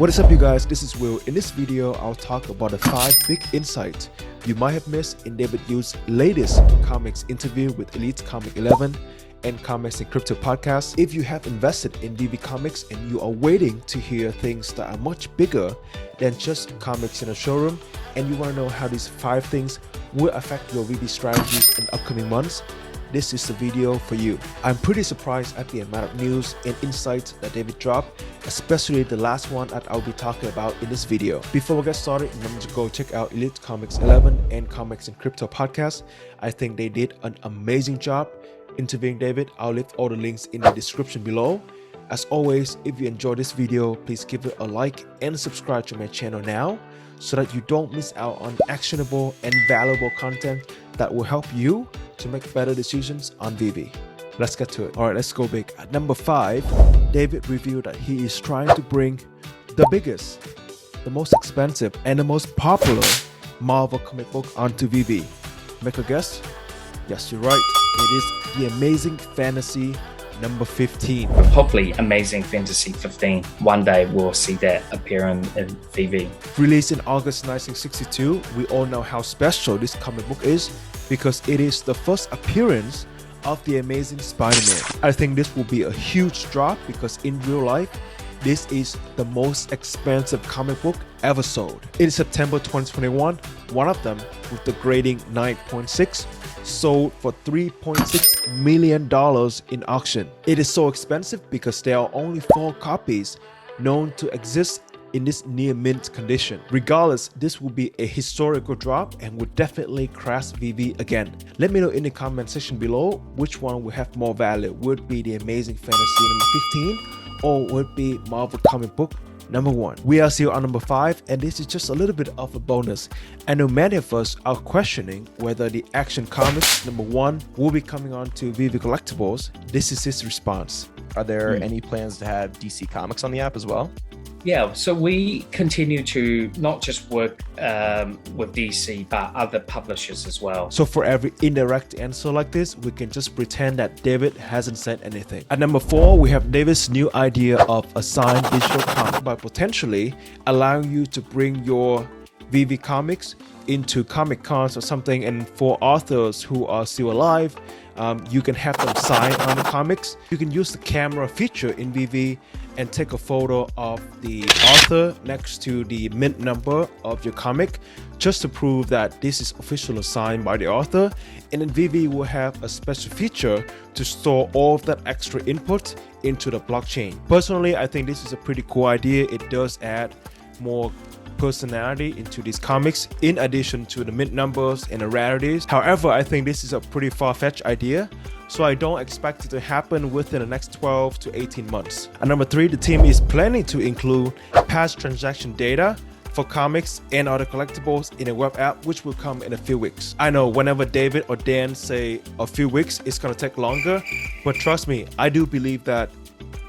What is up, you guys? This is Will. In this video, I'll talk about the 5 big insights you might have missed in David Yu's latest comics interview with Elite Comic 11 and Comics and Crypto podcast. If you have invested in VeVe Comics and you are waiting to hear things that are much bigger than just comics in a showroom, and you want to know how these 5 things will affect your VeVe strategies in upcoming months, this is the video for you. I'm pretty surprised at the amount of news and insights that David dropped, especially the last one that I'll be talking about in this video. Before we get started, remember to go check out Elite Comics 11 and Comics and Crypto podcast. I think they did an amazing job interviewing David. I'll leave all the links in the description below. As always, if you enjoyed this video, please give it a like and subscribe to my channel now so that you don't miss out on actionable and valuable content that will help you to make better decisions on VeVe. Let's get to it. All right, let's go big. At number 5, David revealed that he is trying to bring the biggest, the most expensive, and the most popular Marvel comic book onto VeVe. Make a guess? Yes, you're right. It is The Amazing Fantasy number 15. Hopefully Amazing Fantasy 15. One day we'll see that appear in VeVe. Released in August 1962, we all know how special this comic book is because it is the first appearance of the Amazing Spider-Man. I think this will be a huge drop because in real life, this is the most expensive comic book ever sold. In September 2021, one of them with the grading 9.6 sold for $3.6 million in auction. It is so expensive because there are only 4 copies known to exist in this near mint condition. Regardless, this will be a historical drop and will definitely crash VeVe again. Let me know in the comment section below which one will have more value. Would it be The Amazing Fantasy number 15 or would it be Marvel comic book number 1? We are still on number 5, and this is just a little bit of a bonus. I know many of us are questioning whether the Action Comics number 1 will be coming on to VeVe Collectibles. This is his response. Are there any plans to have DC Comics on the app as well? Yeah, so we continue to not just work with DC, but other publishers as well. So for every indirect answer like this, we can just pretend that David hasn't said anything. At number 4, we have David's new idea of a signed digital comic by potentially allowing you to bring your VeVe comics into Comic Cons or something, and for authors who are still alive, you can have them sign on the comics. You can use the camera feature in VeVe and take a photo of the author next to the mint number of your comic just to prove that this is officially signed by the author. And then VeVe will have a special feature to store all of that extra input into the blockchain. Personally, I think this is a pretty cool idea. It does add more personality into these comics in addition to the mint numbers and the rarities. However, I think this is a pretty far-fetched idea, so I don't expect it to happen within the next 12 to 18 months. At number 3, the team is planning to include past transaction data for comics and other collectibles in a web app, which will come in a few weeks. I know whenever David or Dan say a few weeks, it's gonna take longer, but trust me, I do believe that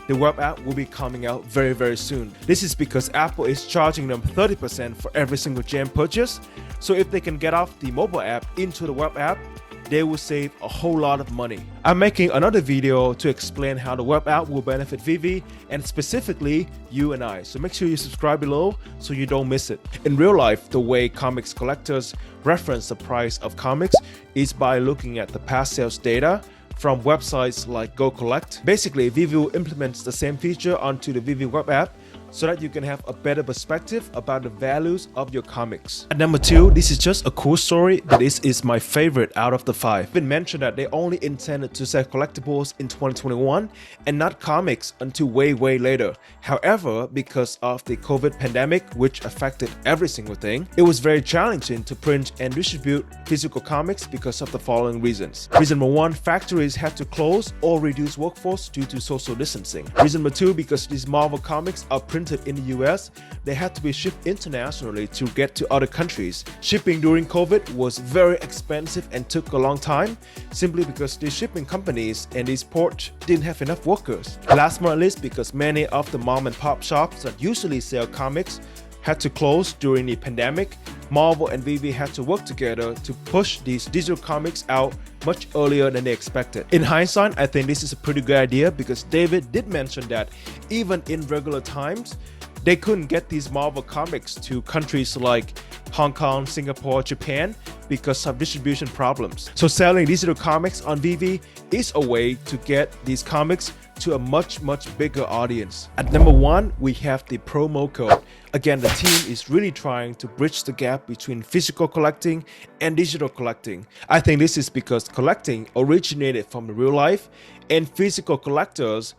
the web app will be coming out very, very soon. This is because Apple is charging them 30% for every single gem purchase. So if they can get off the mobile app into the web app, they will save a whole lot of money. I'm making another video to explain how the web app will benefit VeVe and specifically you and I. So make sure you subscribe below so you don't miss it. In real life, the way comics collectors reference the price of comics is by looking at the past sales data from websites like Go Collect. Basically, VeVe implements the same feature onto the VeVe web app so that you can have a better perspective about the values of your comics. At number 2, this is just a cool story, but this is my favorite out of the 5. It's been mentioned that they only intended to sell collectibles in 2021 and not comics until way later. However, because of the COVID pandemic, which affected every single thing, it was very challenging to print and distribute physical comics because of the following reasons. Reason number 1, factories had to close or reduce workforce due to social distancing. Reason number 2, because these Marvel comics are printed in the US, they had to be shipped internationally to get to other countries. Shipping during COVID was very expensive and took a long time, simply because these shipping companies and these ports didn't have enough workers. Last but not least, because many of the mom and pop shops that usually sell comics had to close during the pandemic, Marvel and VeVe had to work together to push these digital comics out much earlier than they expected. In hindsight, I think this is a pretty good idea because David did mention that even in regular times, they couldn't get these Marvel comics to countries like Hong Kong, Singapore, Japan because of distribution problems. So selling digital comics on VeVe is a way to get these comics to a much bigger audience. At number 1, we have the promo code. Again, the team is really trying to bridge the gap between physical collecting and digital collecting. I think this is because collecting originated from the real life, and physical collectors,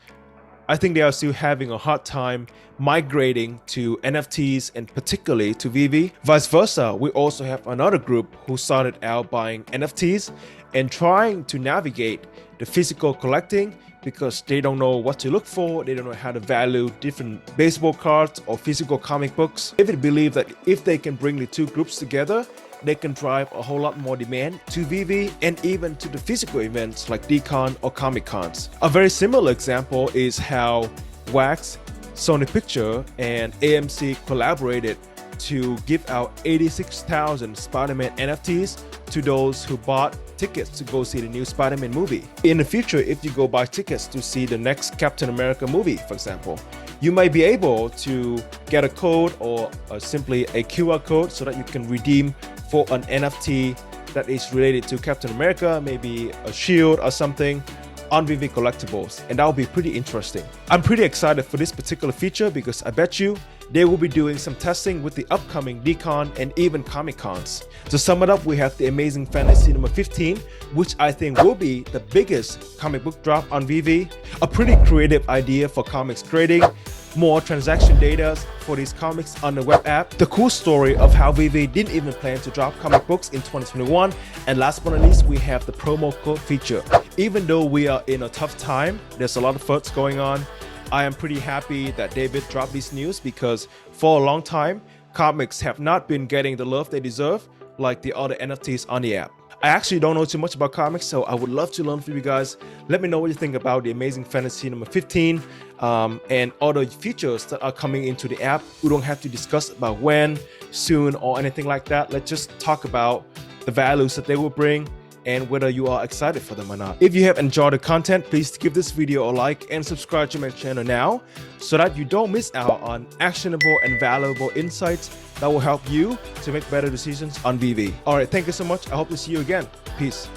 I think they are still having a hard time migrating to NFTs and particularly to VeVe. Vice versa, we also have another group who started out buying NFTs and trying to navigate the physical collecting because they don't know what to look for, they don't know how to value different baseball cards or physical comic books. They believe that if they can bring the two groups together, they can drive a whole lot more demand to VeVe and even to the physical events like DCon or Comic Cons. A very similar example is how Wax, Sony Picture, and AMC collaborated to give out 86,000 Spider-Man NFTs to those who bought tickets to go see the new Spider-Man movie. In the future, if you go buy tickets to see the next Captain America movie, for example, you might be able to get a code or simply a QR code so that you can redeem for an NFT that is related to Captain America, maybe a shield or something on VeVe Collectibles, and that will be pretty interesting. I'm pretty excited for this particular feature because I bet you they will be doing some testing with the upcoming DCon and even Comic Cons. To sum it up, we have the Amazing Fantasy number 15, which I think will be the biggest comic book drop on VeVe. A pretty creative idea for comics trading, more transaction data for these comics on the web app, the cool story of how VeVe didn't even plan to drop comic books in 2021, and last but not least, we have the promo code feature. Even though we are in a tough time, there's a lot of FUDs going on, I am pretty happy that David dropped this news because for a long time, comics have not been getting the love they deserve like the other NFTs on the app. I actually don't know too much about comics, so I would love to learn from you guys. Let me know what you think about the Amazing Fantasy number 15 and other features that are coming into the app. We don't have to discuss about when, soon, or anything like that. Let's just talk about the values that they will bring and whether you are excited for them or not. If you have enjoyed the content, please give this video a like and subscribe to my channel now so that you don't miss out on actionable and valuable insights that will help you to make better decisions on VeVe. Alright, thank you so much. I hope to see you again. Peace.